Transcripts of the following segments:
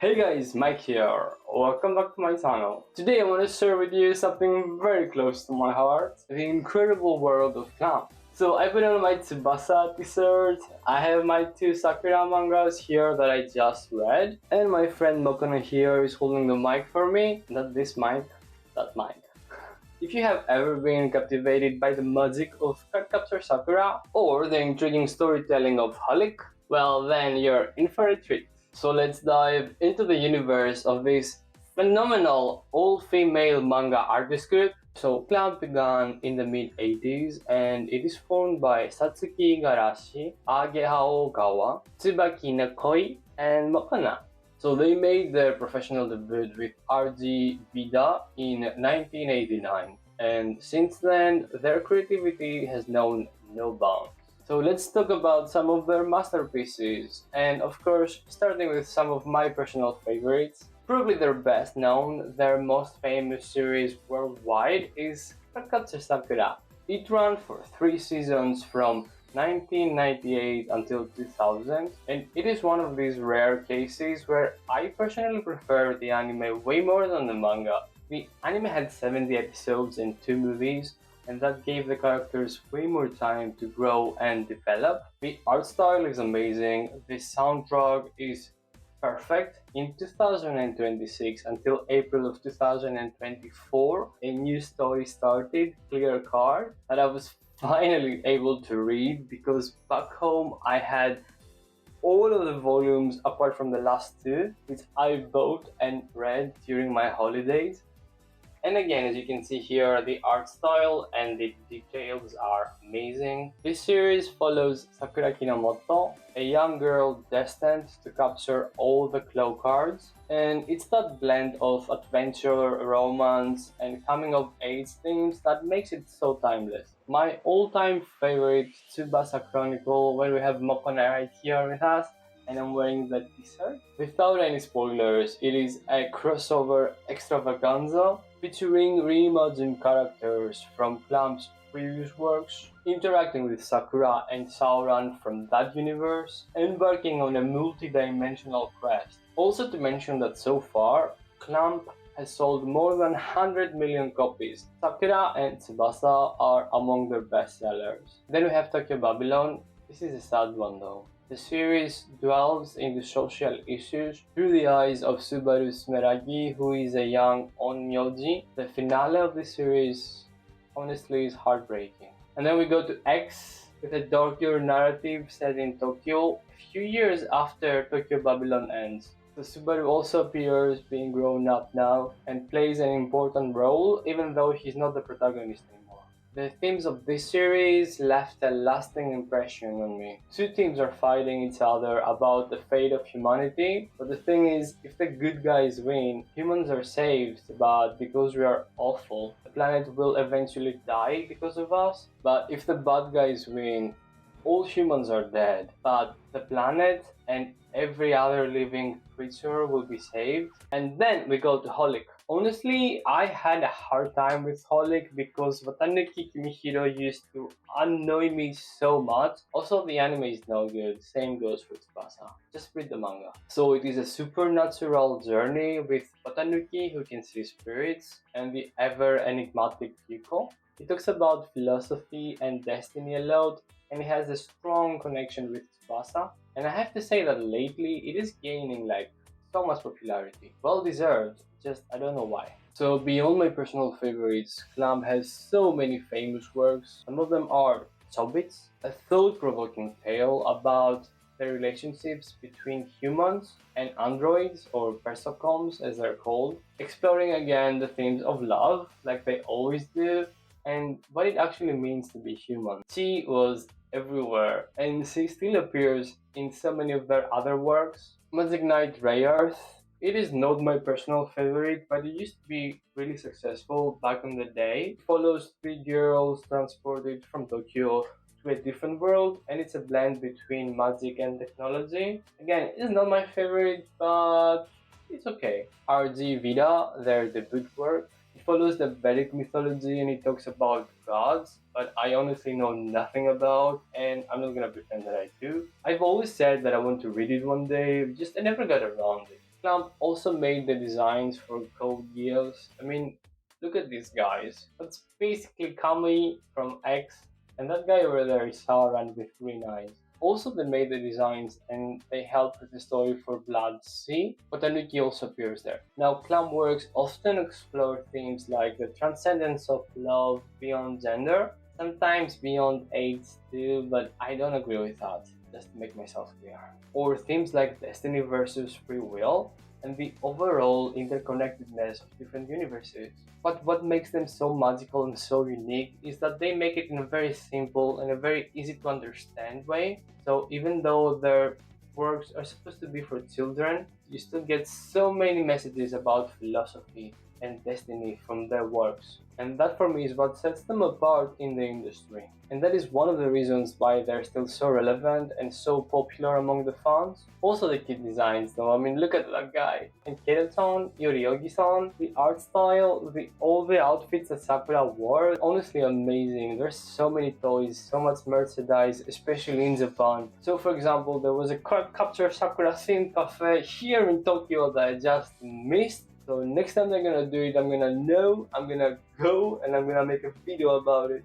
Hey guys, Mike here. Welcome back to my channel. Today I want to share with you something very close to my heart, the incredible world of clown. So I put on my Tsubasa t-shirt, I have my two Sakura mangas here that I just read, and my friend Mike-kun here is holding the mic for me, not this mic, that mic. If you have ever been captivated by the magic of CardCaptor Sakura or the intriguing storytelling of Holic, well then you're in for a treat. So let's dive into the universe of this phenomenal all-female manga artist group. So Clamp began in the mid-80s and it is formed by Satsuki Garashi, Age Haogawa, Tsubaki Nakoi, and Makana. So they made their professional debut with RG Veda in 1989, and since then their creativity has known no bounds. So let's talk about some of their masterpieces, and of course starting with some of my personal favorites. Probably their best known, their most famous series worldwide is CardCaptor Sakura. It ran for 3 seasons from 1998 until 2000, and it is one of these rare cases where I personally prefer the anime way more than the manga. The anime had 70 episodes and 2 movies, and that gave the characters way more time to grow and develop. The art style is amazing, the soundtrack is perfect. In 2026 until April of 2024, a new story started, Clear Card, that I was finally able to read because back home I had all of the volumes apart from the last 2, which I bought and read during my holidays. And again, as you can see here, the art style and the details are amazing. This series follows Sakura Kinomoto, a young girl destined to capture all the claw cards, and it's that blend of adventure, romance, and coming of age themes that makes it so timeless. My all-time favorite, Tsubasa Chronicle, where we have Mokona right here with us, and I'm wearing the t-shirt. Without any spoilers, it is a crossover extravaganza featuring reimagined characters from Clamp's previous works, interacting with Sakura and Sauron from that universe, embarking on a multi-dimensional quest. Also to mention that so far, Clamp has sold more than 100 million copies. Sakura and Tsubasa are among their best sellers. Then we have Tokyo Babylon. This is a sad one though. The series delves into social issues through the eyes of Subaru Smeragi, who is a young onmyoji. The finale of the series honestly is heartbreaking. And then we go to X with a darker narrative set in Tokyo a few years after Tokyo Babylon ends. So Subaru also appears being grown up now and plays an important role even though he's not the protagonist anymore. The themes of this series left a lasting impression on me. 2 teams are fighting each other about the fate of humanity, but the thing is, if the good guys win, humans are saved, but because we are awful, the planet will eventually die because of us. But if the bad guys win, all humans are dead, but the planet and every other living creature will be saved. And then we go to Holic. Honestly, I had a hard time with Holic because Watanuki Kimihiro used to annoy me so much. Also, the anime is no good. Same goes for Tsubasa. Just read the manga. So it is a supernatural journey with Watanuki who can see spirits and the ever enigmatic Yuko. It talks about philosophy and destiny a lot, and it has a strong connection with Tsubasa. And I have to say that lately it is gaining so much popularity. Well deserved, just I don't know why. So beyond my personal favorites, Clamp has so many famous works. Some of them are Chobits, a thought-provoking tale about the relationships between humans and androids, or persocoms as they're called, exploring again the themes of love like they always do, and what it actually means to be human. She was everywhere, and she still appears in so many of their other works. Magic Knight Rayearth. It is not my personal favorite, but it used to be really successful back in the day. It follows 3 girls transported from Tokyo to a different world, and it's a blend between magic and technology. Again, it's not my favorite, but it's okay. RG Veda, their debut work. It follows the Vedic mythology and it talks about gods, but I honestly know nothing about, and I'm not gonna pretend that I do. I've always said that I want to read it one day, just I never got around it. Clamp also made the designs for Code Geass. I mean, look at these guys. That's basically Kami from X, and that guy over there is Sauron with green eyes. Also, they made the designs and they helped with the story for Blood Sea, but Tanuki also appears there. Now, Clamp works often explore themes like the transcendence of love beyond gender, sometimes beyond age too, but I don't agree with that, just to make myself clear. Or themes like destiny versus free will, and the overall interconnectedness of different universes. But what makes them so magical and so unique is that they make it in a very simple and a very easy to understand way. So even though their works are supposed to be for children, you still get so many messages about philosophy and destiny from their works. And that for me is what sets them apart in the industry. And that is one of the reasons why they're still so relevant and so popular among the fans. Also the kid designs though, I mean look at that guy. And Keto-san, Yoriogi-san, the art style, all the outfits that Sakura wore, honestly amazing. There's so many toys, so much merchandise, especially in Japan. So for example, there was a CardCaptor Sakura themed cafe here in Tokyo that I just missed. So next time they're gonna do it, I'm gonna go and I'm gonna make a video about it.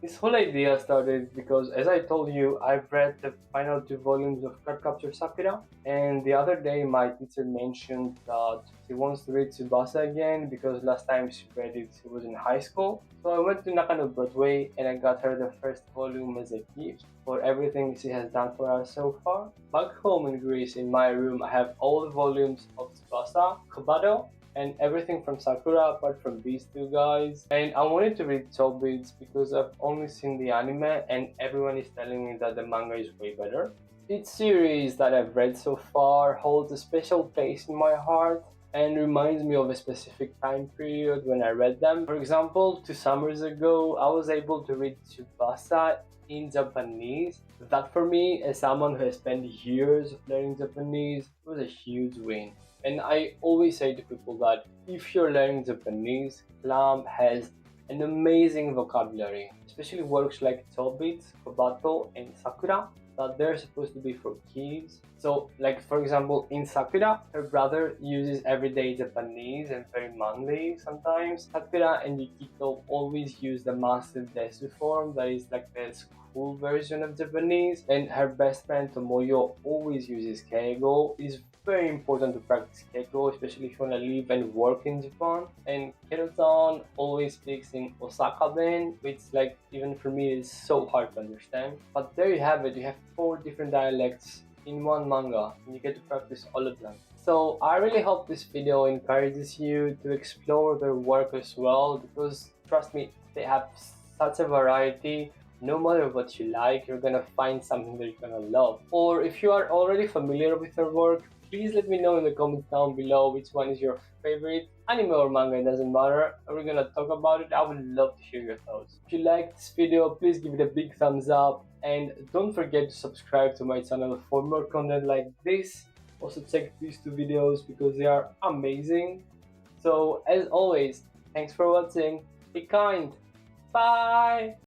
This whole idea started because, as I told you, I've read the final 2 volumes of CardCaptor Sakura, and the other day my teacher mentioned that she wants to read Tsubasa again because last time she read it she was in high school. So I went to Nakano Broadway and I got her the first volume as a gift for everything she has done for us so far. Back home in Greece, in my room, I have all the volumes of Tsubasa, Kobato, and everything from Sakura apart from these 2 guys. And I wanted to read Chobits because I've only seen the anime and everyone is telling me that the manga is way better. Each series that I've read so far holds a special place in my heart and reminds me of a specific time period when I read them. For example, 2 summers ago, I was able to read Tsubasa in Japanese. That for me, as someone who has spent years of learning Japanese, was a huge win. And I always say to people that if you're learning Japanese, Clamp has an amazing vocabulary, especially works like Chobits, Kobato, and Sakura, that they're supposed to be for kids. So, like for example, in Sakura, her brother uses everyday Japanese and very manly sometimes. Sakura and Yukito always use the Master Desu form, that is like the school version of Japanese, and her best friend Tomoyo always uses Keigo. It's very important to practice Keiko, especially if you want to live and work in Japan. And Keto-san always speaks in Osaka-ben, which like even for me is so hard to understand. But there you have it, you have 4 different dialects in one manga and you get to practice all of them. So I really hope this video encourages you to explore their work as well, because trust me, they have such a variety. No matter what you like, you're gonna find something that you're gonna love. Or if you are already familiar with their work, please let me know in the comments down below which one is your favorite, anime or manga, it doesn't matter. We're gonna talk about it. I would love to hear your thoughts. If you liked this video, please give it a big thumbs up and don't forget to subscribe to my channel for more content like this. Also check these 2 videos because they are amazing. So as always, thanks for watching, be kind, bye!